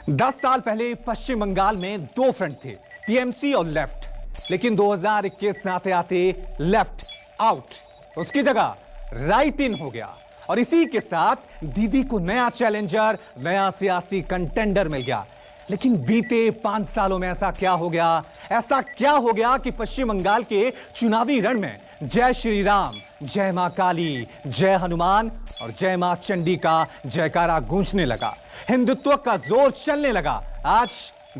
10 साल पहले पश्चिम बंगाल में दो फ्रंट थे, टीएमसी और लेफ्ट। लेकिन 2021 में आते आते लेफ्ट आउट, उसकी जगह राइट इन हो गया। और इसी के साथ दीदी को नया चैलेंजर, नया सियासी कंटेंडर मिल गया। लेकिन बीते 5 सालों में ऐसा क्या हो गया कि पश्चिम बंगाल के चुनावी रण में जय श्री राम, जय मां काली, जय हनुमान और जय मां चंडी का जयकारा गूंजने लगा, हिंदुत्व का जोर चलने लगा। आज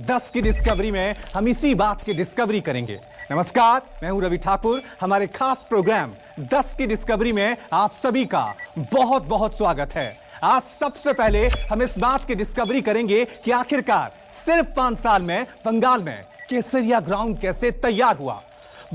10 की डिस्कवरी में हम इसी बात की डिस्कवरी करेंगे। नमस्कार, मैं हूं रवि ठाकुर। हमारे खास प्रोग्राम 10 की डिस्कवरी में आप सभी का बहुत बहुत स्वागत है। आज सबसे पहले हम इस बात की डिस्कवरी करेंगे कि आखिरकार सिर्फ 5 साल में बंगाल में केसरिया ग्राउंड कैसे तैयार हुआ।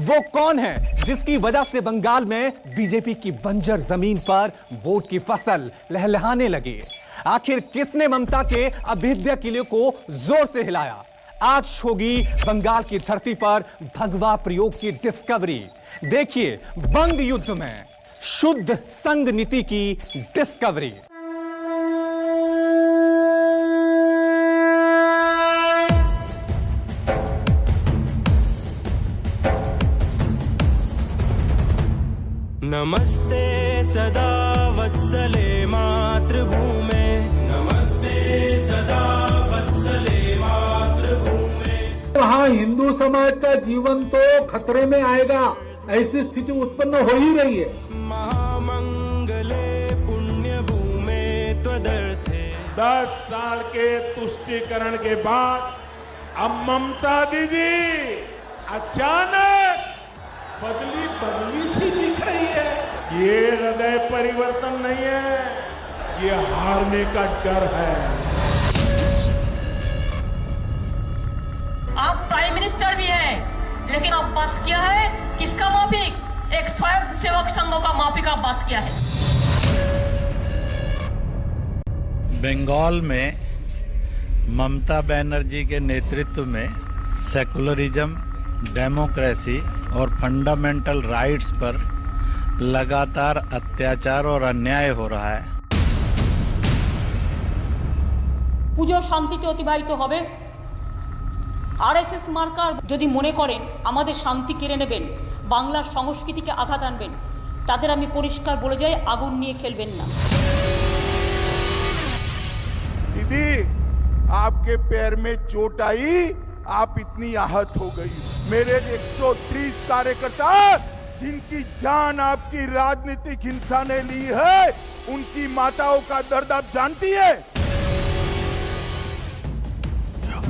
वो कौन है जिसकी वजह से बंगाल में बीजेपी की बंजर जमीन पर वोट की फसल लहलहाने लगी। आखिर किसने ममता के अभेद्य किले को जोर से हिलाया। आज होगी बंगाल की धरती पर भगवा प्रयोग की डिस्कवरी। देखिए बंग युद्ध में शुद्ध संघ नीति की डिस्कवरी। नमस्ते सदा वत्सले मातृभूमे, नमस्ते सदा वत्सले मातृभूमे। वहाँ हिंदू समाज का जीवन तो खतरे में आएगा, ऐसी स्थिति उत्पन्न हो ही रही है। महामंगले पुण्य भूमे त्वदर्थे। 10 साल के तुष्टीकरण के बाद अब ममता दीदी अचानक बदली सी दिख रही है। ये हृदय परिवर्तन नहीं है, ये हारने का डर है। आप प्राइम मिनिस्टर भी हैं, लेकिन अब बात क्या है, किसका माफिक? एक स्वयं सेवक संघों का माफिक आप बात किया है। बंगाल में ममता बनर्जी के नेतृत्व में सेकुलरिज्म, डेमोक्रेसी और फंडामेंटल राइट्स पर लगातार अत्याचार और अन्याय हो रहा है। পুজো শান্তিতে অতিবাহিত হবে। আরএসএস মার্কার যদি মনে করেন আমাদের শান্তি কেড়ে নেবেন, বাংলার সংস্কৃতিকে আঘাত আনবেন, তাদের আমি পরিষ্কার বলে যাই, আগুন নিয়ে খেলবেন না। दीदी आपके पैर में चोट आई, आप इतनी आहत हो गई। मेरे 130 कार्यकर्ता जिनकी जान आपकी राजनीतिक हिंसा ने ली है, उनकी माताओं का दर्द आप जानती है।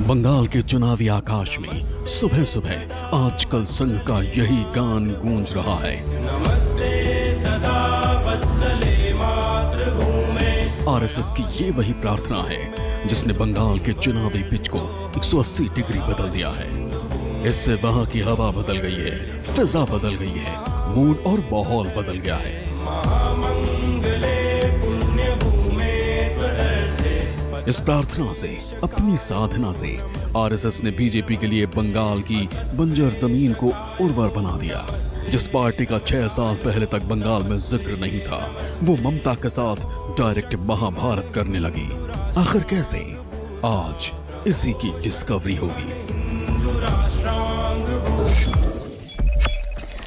बंगाल के चुनावी आकाश में सुबह सुबह आजकल संघ का यही गान गूंज रहा है। नमस्ते सदा वत्सले मातृभूमे। आरएसएस की ये वही प्रार्थना है जिसने बंगाल के चुनावी पिच को 180 डिग्री बदल दिया है। इससे वहां की हवा बदल गई है, फिजा बदल गई है, मूड और माहौल बदल गया है। महामंगले पुण्य भूमे त्वदर्थे। इस प्रार्थना से, अपनी साधना से आरएसएस ने बीजेपी के लिए बंगाल की बंजर जमीन को उर्वर बना दिया। जिस पार्टी का 6 साल पहले तक बंगाल में जिक्र नहीं था, वो ममता के साथ डायरेक्ट महाभारत करने लगी। आखिर कैसे? आज इसी की डिस्कवरी होगी।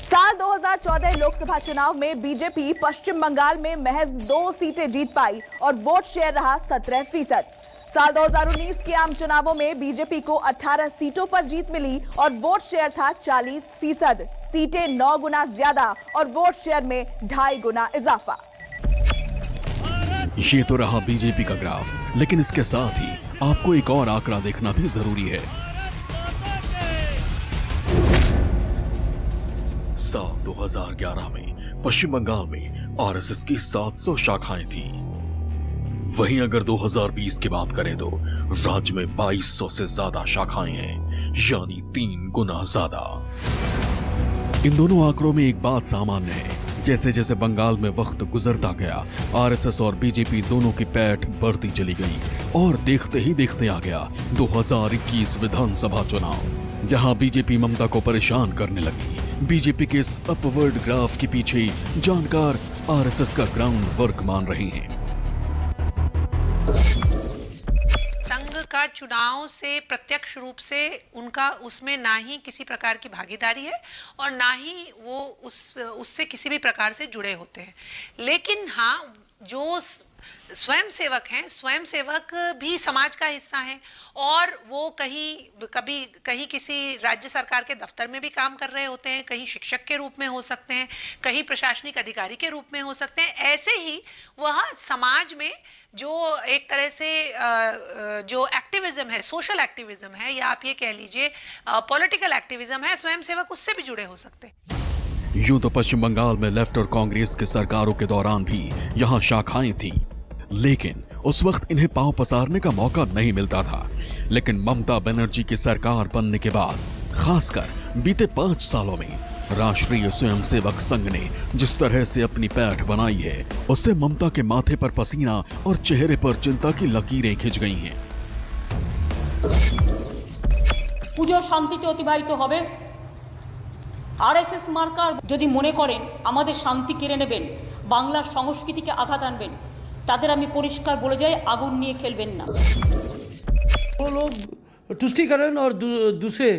साल 2014 लोकसभा चुनाव में बीजेपी पश्चिम बंगाल में महज 2 सीटें जीत पाई और वोट शेयर रहा 17%। साल 2019 के आम चुनावों में बीजेपी को 18 सीटों पर जीत मिली और वोट शेयर था 40%। सीटें 9 गुना ज्यादा और वोट शेयर में 2.5 गुना इजाफा। ये तो रहा बीजेपी का ग्राफ, लेकिन इसके साथ ही आपको एक और आंकड़ा देखना भी जरूरी है। साल 2011 में पश्चिम बंगाल में आरएसएस की 700 शाखाएं थी। वहीं अगर 2020 की बात करें तो राज्य में 2200 से ज्यादा शाखाएं हैं, यानी 3 गुना ज्यादा। इन दोनों आंकड़ों में एक बात सामान्य है, जैसे जैसे बंगाल में वक्त गुजरता गया, आरएसएस और बीजेपी दोनों की पैठ बढ़ती चली गई और देखते ही देखते आ गया 2021 विधानसभा चुनाव, जहां बीजेपी ममता को परेशान करने लगी। बीजेपी के इस अपवर्ड ग्राफ के पीछे जानकार आरएसएस का ग्राउंड वर्क मान रहे हैं। संघ उनका चुनाव से प्रत्यक्ष रूप से उनका उसमें ना ही किसी प्रकार की भागीदारी है और ना ही वो उससे किसी भी प्रकार से जुड़े होते हैं। लेकिन हाँ, जो स्वयंसेवक हैं, स्वयंसेवक भी समाज का हिस्सा हैं और वो कहीं किसी राज्य सरकार के दफ्तर में भी काम कर रहे होते हैं, कहीं शिक्षक के रूप में हो सकते हैं, कहीं प्रशासनिक अधिकारी के रूप में हो सकते हैं। ऐसे ही वह समाज में जो एक तरह से जो एक्टिविज्म है, सोशल एक्टिविज्म है, या आप ये कह लीजिए पॉलिटिकल एक्टिविज्म है, स्वयंसेवक उससे भी जुड़े हो सकते हैं। यूं तो पश्चिम बंगाल में लेफ्ट और कांग्रेस की सरकारों के दौरान भी यहाँ शाखाएं थीं, लेकिन उस वक्त इन्हें पांव पसारने का मौका नहीं मिलता था। लेकिन ममता बनर्जी की सरकार बनने के बाद, खासकर बीते 5 सालों में राष्ट्रीय स्वयंसेवक संघ ने जिस तरह से अपनी पैठ बनाई है, उससे ममता के माथे पर पसीना और चेहरे पर चिंता की लकीरें खिंच गई हैं। পুজো শান্তিতে অতিবাহিত হবে। আরএসএস মার্কার যদি মনে করেন আমাদের শান্তি কেড়ে নেবেন, বাংলার সংস্কৃতিকে আঘাত আনবেন, তাদের আমি পরিষ্কার বলে যাই, আগুন নিয়ে খেলবেন না। वो लोग तुष्टिकरण और दूसरे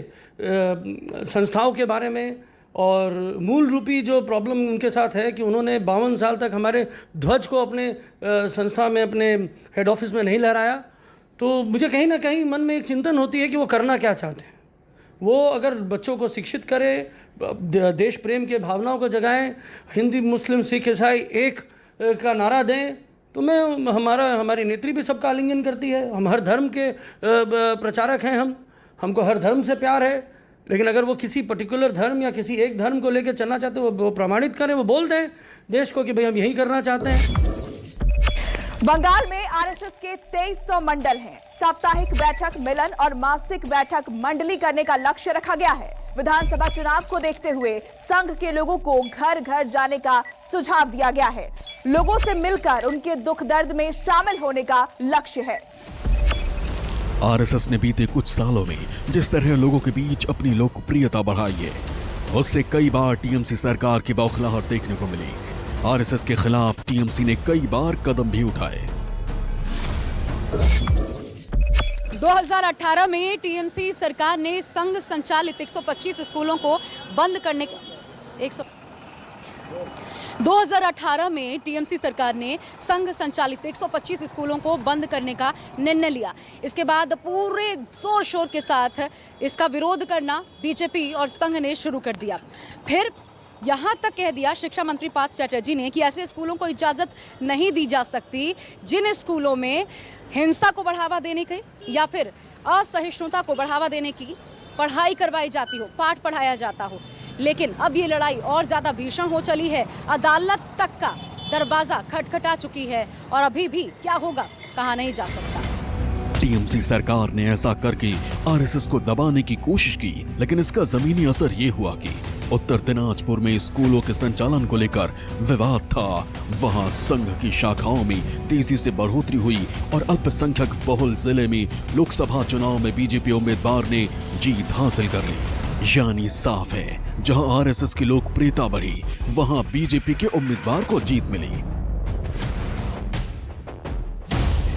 संस्थाओं के बारे में, और मूल रूपी जो प्रॉब्लम उनके साथ है कि उन्होंने 52 साल तक हमारे ध्वज को अपने संस्था में, अपने हेड ऑफिस में नहीं लहराया। तो मुझे कहीं ना कहीं मन में एक चिंतन होती है कि वो करना क्या चाहते हैं। वो अगर बच्चों को शिक्षित करे, देश प्रेम के भावनाओं को जगाएं, हिंदी मुस्लिम सिख ईसाई एक का नारा दें, तो मैं हमारी नेत्री भी सबका आलिंगन करती है। हम हर धर्म के प्रचारक हैं, हमको हर धर्म से प्यार है। लेकिन अगर वो किसी पर्टिकुलर धर्म या किसी एक धर्म को लेकर चलना चाहते हैं, वो प्रमाणित करें, वो बोल दें देश को कि भाई हम यही करना चाहते हैं। बंगाल में आरएसएस के 2300 मंडल हैं। साप्ताहिक बैठक, मिलन और मासिक बैठक मंडली करने का लक्ष्य रखा गया है। विधानसभा चुनाव को देखते हुए संघ के लोगों को घर घर जाने का सुझाव दिया गया है। लोगों से मिलकर उनके दुख दर्द में शामिल होने का लक्ष्य है। आरएसएस ने बीते कुछ सालों में जिस तरह लोगों के बीच अपनी लोकप्रियता बढ़ाई है, उससे कई बार टीएमसी सरकार की बौखलाहट देखने को मिली। आरएसएस के खिलाफ टीएमसी ने कई बार कदम भी उठाए। 2018 में टीएमसी सरकार ने संघ संचालित 125 स्कूलों को बंद करने 2018 में टीएमसी सरकार ने संघ संचालित 125 स्कूलों को बंद करने का निर्णय लिया। इसके बाद पूरे जोर शोर के साथ इसका विरोध करना बीजेपी और संघ ने शुरू कर दिया। फिर यहाँ तक कह दिया शिक्षा मंत्री पार्थ चैटर्जी ने कि ऐसे स्कूलों को इजाज़त नहीं दी जा सकती जिन स्कूलों में हिंसा को बढ़ावा देने की या फिर असहिष्णुता को बढ़ावा देने की पढ़ाई करवाई जाती हो, पाठ पढ़ाया जाता हो। लेकिन अब ये लड़ाई और ज़्यादा भीषण हो चली है। अदालत तक का दरवाज़ा खटखटा चुकी है और अभी भी क्या होगा कहा नहीं जा सकता। टीएमसी सरकार ने ऐसा करके आरएसएस को दबाने की कोशिश की, लेकिन इसका जमीनी असर ये हुआ कि उत्तर दिनाजपुर में स्कूलों के संचालन को लेकर विवाद था। वहां संघ की शाखाओं में तेजी से बढ़ोतरी हुई और अल्पसंख्यक बहुल जिले में लोकसभा चुनाव में बीजेपी उम्मीदवार ने जीत हासिल कर ली। यानी साफ है, जहां आरएसएस की लोकप्रियता बढ़ी, वहां बीजेपी के उम्मीदवार को जीत मिली।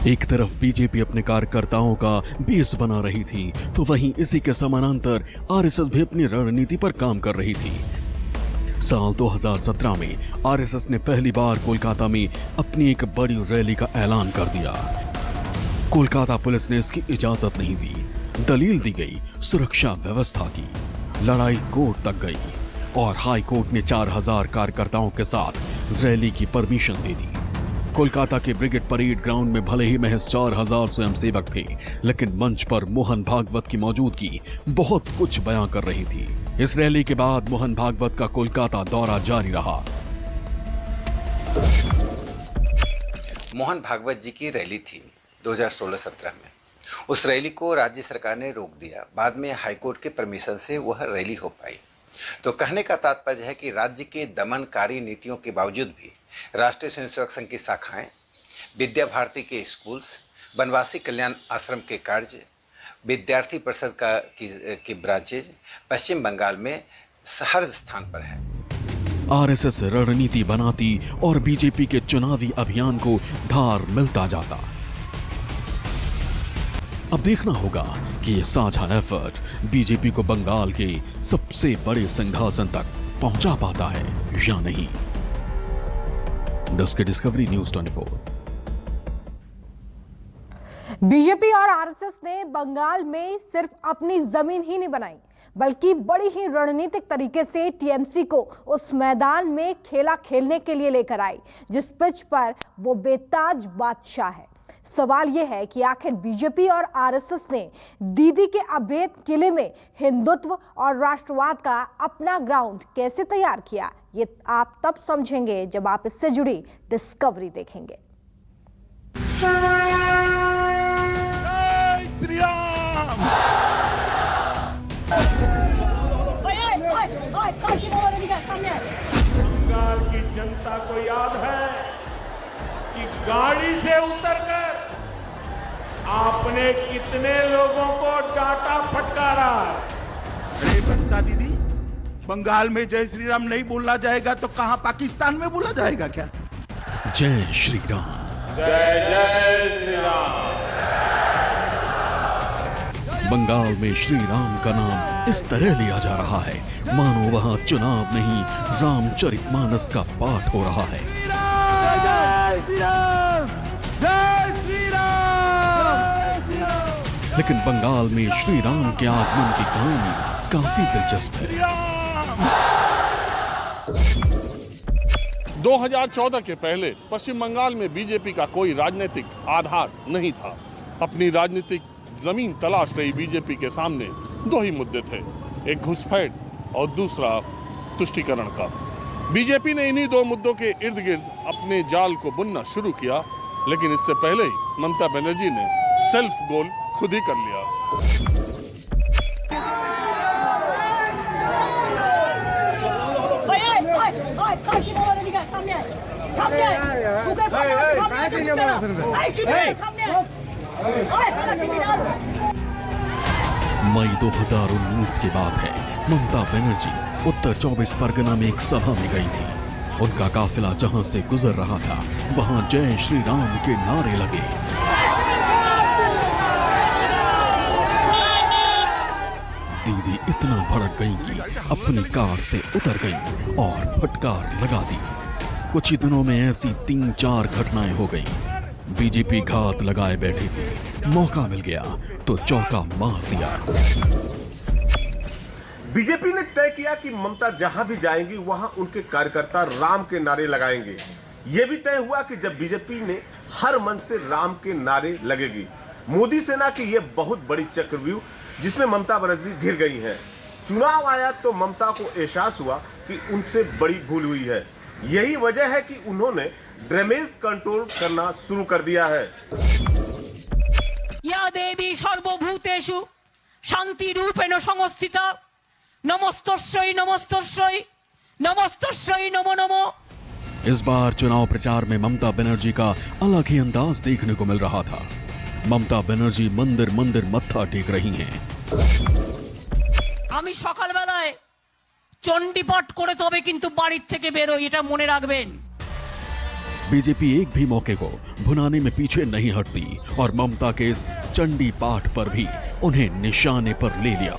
एक तरफ बीजेपी अपने कार्यकर्ताओं का बेस बना रही थी, तो वहीं इसी के समानांतर आरएसएस भी अपनी रणनीति पर काम कर रही थी। साल 2017 में आरएसएस ने पहली बार कोलकाता में अपनी एक बड़ी रैली का ऐलान कर दिया। कोलकाता पुलिस ने इसकी इजाजत नहीं दी। दलील दी गई सुरक्षा व्यवस्था की। लड़ाई कोर्ट तक गई और हाई कोर्ट ने 4000 कार्यकर्ताओं के साथ रैली की परमिशन दे दी। कोलकाता के ब्रिगेड परेड ग्राउंड में भले ही महज 4000 स्वयंसेवक थे, लेकिन मंच पर मोहन भागवत की मौजूदगी बहुत कुछ बयां कर रही थी। इस रैली के बाद मोहन भागवत का कोलकाता दौरा जारी रहा। मोहन भागवत जी की रैली थी 2016-17 में। उस रैली को राज्य सरकार ने रोक दिया। बाद में हाईकोर्ट के परमिशन से वह रैली हो पाई। तो कहने का तात्पर्य है कि राज्य के दमनकारी नीतियों के बावजूद भी राष्ट्रीय स्वयंसेवक संघ की शाखाएं, विद्या भारती के स्कूल्स, वनवासी कल्याण आश्रम के कार्य, विद्यार्थी परिषद की ब्रांचेज पश्चिम बंगाल में हर स्थान पर है। आरएसएस रणनीति बनाती और बीजेपी के चुनावी अभियान को धार मिलता जाता। अब देखना होगा कि ये साझा एफर्ट बीजेपी को बंगाल के सबसे बड़े सिंहासन तक पहुंचा पाता है या नहीं। Desk discovery news 24। बीजेपी और आरएसएस ने बंगाल में सिर्फ अपनी जमीन ही नहीं बनाई, बल्कि बड़ी ही रणनीतिक तरीके से टीएमसी को उस मैदान में खेला खेलने के लिए लेकर आई जिस पिच पर वो बेताज बादशाह है। सवाल यह है कि आखिर बीजेपी और आरएसएस ने दीदी के अभेद किले में हिंदुत्व और राष्ट्रवाद का अपना ग्राउंड कैसे तैयार किया, ये आप तब समझेंगे जब आप इससे जुड़ी डिस्कवरी देखेंगे। श्री राम। बंगाल की जनता को याद है कि गाड़ी से उतरकर आपने कितने लोगों को डांटा फटकारा। अरे बंता दीदी, बंगाल में जय श्री राम नहीं बोला जाएगा तो कहां पाकिस्तान में बोला जाएगा क्या? जय श्री राम। जय जय श्री राम। बंगाल में श्री राम का नाम इस तरह लिया जा रहा है मानो वहां चुनाव नहीं रामचरितमानस का पाठ हो रहा है। जय श्री राम, जय श्री राम। लेकिन बंगाल में श्री राम के आगमन की कहानी काफी दिलचस्प है। 2014 के पहले पश्चिम बंगाल में बीजेपी का कोई राजनीतिक आधार नहीं था। अपनी राजनीतिक जमीन तलाश रही बीजेपी के सामने दो ही मुद्दे थे, एक घुसपैठ और दूसरा तुष्टीकरण का। बीजेपी ने इन्हीं दो मुद्दों के इर्द गिर्द अपने जाल को बुनना शुरू किया, लेकिन इससे पहले ही ममता बनर्जी ने सेल्फ गोल खुद ही कर लिया। मई 2019 की बात है। ममता बनर्जी उत्तर 24 परगना में एक सभा में गई थी। उनका काफिला जहां से गुजर रहा था वहां जय श्री राम के नारे लगे। दीदी इतना भड़क गई कि अपनी कार से उतर गई और फटकार लगा दी। कुछ ही दिनों में ऐसी 3-4 घटनाएं हो गईं। बीजेपी घात लगाए बैठी थी, मौका मिल गया तो चौका मार दिया। बीजेपी ने तय किया कि ममता जहां भी जाएंगी वहां उनके कार्यकर्ता राम के नारे लगाएंगे। यह भी तय हुआ कि जब बीजेपी ने हर मंच से राम के नारे लगेगी। मोदी सेना की यह बहुत बड़ी चक्रव्यूह जिसमें ममता बनर्जी घिर गई हैं। चुनाव आया तो ममता को एहसास हुआ कि उनसे बड़ी भूल हुई है। यही वजह है कि उन्होंने डैमेज कंट्रोल करना शुरू कर दिया है। या देवी सर्वभूतेषु शांति रूपेण संस्थिता नमस्तस्यै नमस्तस्यै नमस्तस्यै नमो नमो। इस बार चुनाव प्रचार में ममता बनर्जी का अलग ही अंदाज देखने को मिल रहा था। ममता बनर्जी मंदिर मंदिर मत्था टेक रही हैं। আমি সকালবেলায় চণ্ডীপাঠ করে তবে কিন্তু বাড়ির থেকে বের হই, এটা মনে রাখবেন। बीजेपी एक भी मौके को भुनाने में पीछे नहीं हटती और ममता के इस चंडी पाठ पर भी उन्हें निशाने पर ले लिया।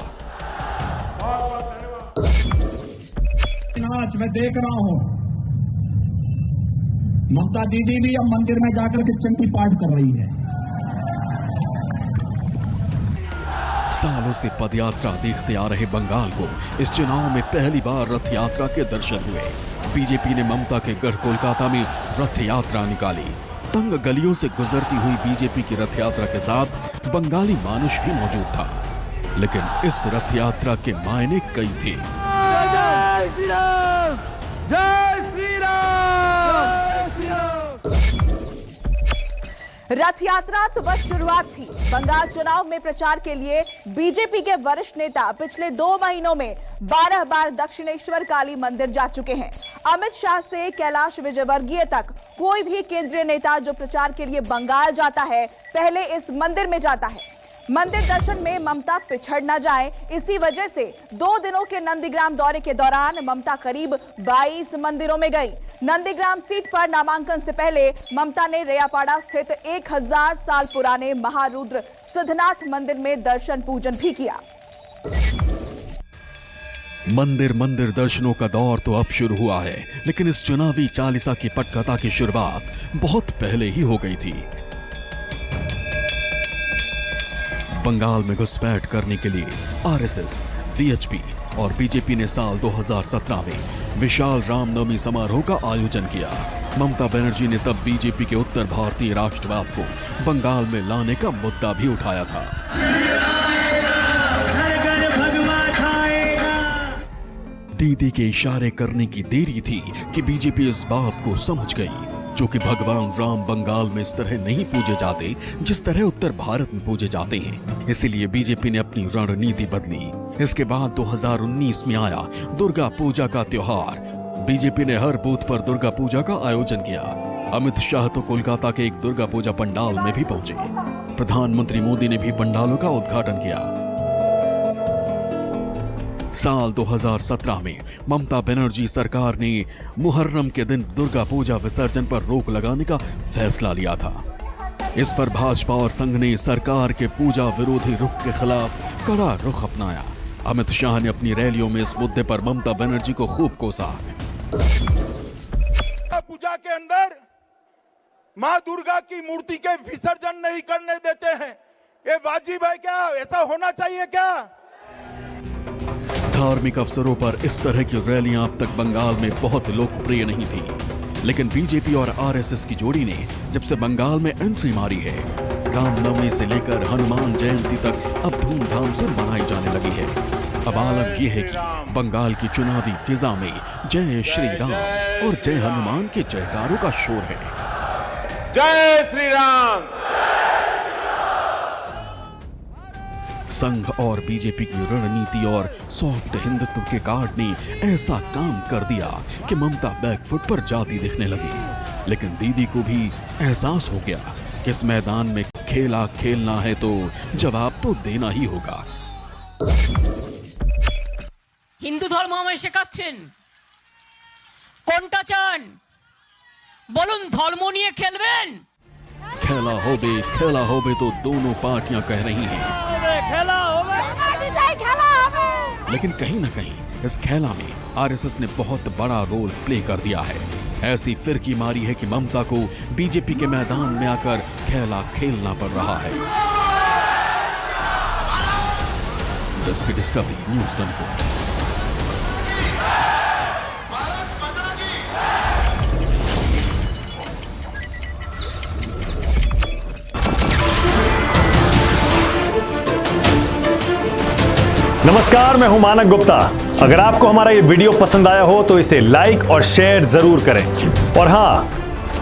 आज मैं देख रहा हूं ममता दीदी भी अब मंदिर में जाकर के चंडी पाठ कर रही है। सालों से पदयात्रा देखते आ रहे बंगाल को इस चुनाव में पहली बार रथ यात्रा के दर्शन हुए। बीजेपी ने ममता के गढ़ कोलकाता में रथ यात्रा निकाली। तंग गलियों से गुजरती हुई बीजेपी की रथ यात्रा के साथ बंगाली मानुष भी मौजूद था, लेकिन इस रथ यात्रा के मायने कई थे। जय श्री राम, जय श्री राम, जय श्री राम। रथ यात्रा तो बस शुरुआत थी। बंगाल चुनाव में प्रचार के लिए बीजेपी के वरिष्ठ नेता पिछले 2 महीनों में 12 बार दक्षिणेश्वर काली मंदिर जा चुके हैं। अमित शाह से कैलाश विजयवर्गीय तक कोई भी केंद्रीय नेता जो प्रचार के लिए बंगाल जाता है पहले इस मंदिर में जाता है। मंदिर दर्शन में ममता पिछड़ न जाए, इसी वजह से 2 दिनों के नंदीग्राम दौरे के दौरान ममता करीब 22 मंदिरों में गई। नंदीग्राम सीट पर नामांकन से पहले ममता ने रेयापाड़ा स्थित 1000 साल पुराने महारुद्र सिद्धनाथ मंदिर में दर्शन पूजन भी किया। मंदिर दर्शनों का दौर तो अब शुरू हुआ है, लेकिन इस चुनावी चालीसा की पटकथा की शुरुआत बहुत पहले ही हो गई थी। बंगाल में घुसपैठ करने के लिए आरएसएस, वीएचपी और बीजेपी ने साल 2017 में विशाल रामनवमी समारोह का आयोजन किया। ममता बनर्जी ने तब बीजेपी के उत्तर भारतीय राष्ट्रवाद को बंगाल में लाने का मुद्दा भी उठाया था। दीदी के इशारे करने की देरी थी कि बीजेपी इस बात को समझ गई, जो कि भगवान राम बंगाल में इस तरह नहीं पूजे जाते जिस तरह उत्तर भारत में पूजे जाते हैं। इसीलिए बीजेपी ने अपनी रणनीति बदली। इसके बाद 2019 में आया दुर्गा पूजा का त्योहार। बीजेपी ने हर बूथ पर दुर्गा पूजा का आयोजन किया। अमित शाह तो कोलकाता के एक दुर्गा पूजा पंडाल में भी पहुंचे। प्रधानमंत्री मोदी ने भी पंडालों का उद्घाटन किया। साल 2017 में ममता बनर्जी सरकार ने मुहर्रम के दिन दुर्गा पूजा विसर्जन पर रोक लगाने का फैसला लिया था। इस पर भाजपा और संघ ने सरकार के पूजा विरोधी रुख के खिलाफ कड़ा रुख अपनाया। अमित शाह ने अपनी रैलियों में इस मुद्दे पर ममता बनर्जी को खूब कोसा। पूजा के अंदर मां दुर्गा की मूर्ति के विसर्जन नहीं करने देते हैं, ये वाजिब है क्या? ऐसा होना चाहिए क्या? धार्मिक अवसरों पर इस तरह की रैलियां अब तक बंगाल में बहुत लोकप्रिय नहीं थी, लेकिन बीजेपी और आरएसएस की जोड़ी ने जब से बंगाल में एंट्री मारी है, रामनवमी से लेकर हनुमान जयंती तक अब धूमधाम से मनाई जाने लगी है। अब आलम यह है कि बंगाल की चुनावी फिजा में जय श्री राम और जय हनुमान के जयकारों का शोर है। जय श्री राम। संघ और बीजेपी की रणनीति और सॉफ्ट हिंदुत्व के कार्ड ने ऐसा काम कर दिया कि ममता बैकफुट पर जाती दिखने लगी। लेकिन दीदी को भी एहसास हो गया कि इस मैदान में खेला खेलना है तो जवाब तो देना ही होगा। হিন্দু ধর্ম আমায় শেখাচ্ছেন, কোনটা চান বলুন? ধর্ম নিয়ে খেলবেন? खेला होबे तो दोनों पार्टियां कह रही हैं। लेकिन कहीं ना कहीं इस खेला में आरएसएस ने बहुत बड़ा रोल प्ले कर दिया है। ऐसी फिरकी मारी है कि ममता को बीजेपी के मैदान में आकर खेला खेलना पड़ रहा है। इसकी डिस्कवरी न्यूज़ 24। नमस्कार, मैं हूं मानक गुप्ता। अगर आपको हमारा ये वीडियो पसंद आया हो तो इसे लाइक और शेयर जरूर करें, और हां,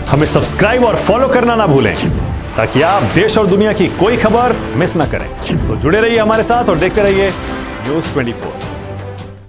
हमें सब्सक्राइब और फॉलो करना ना भूलें ताकि आप देश और दुनिया की कोई खबर मिस ना करें। तो जुड़े रहिए हमारे साथ और देखते रहिए न्यूज़ 24।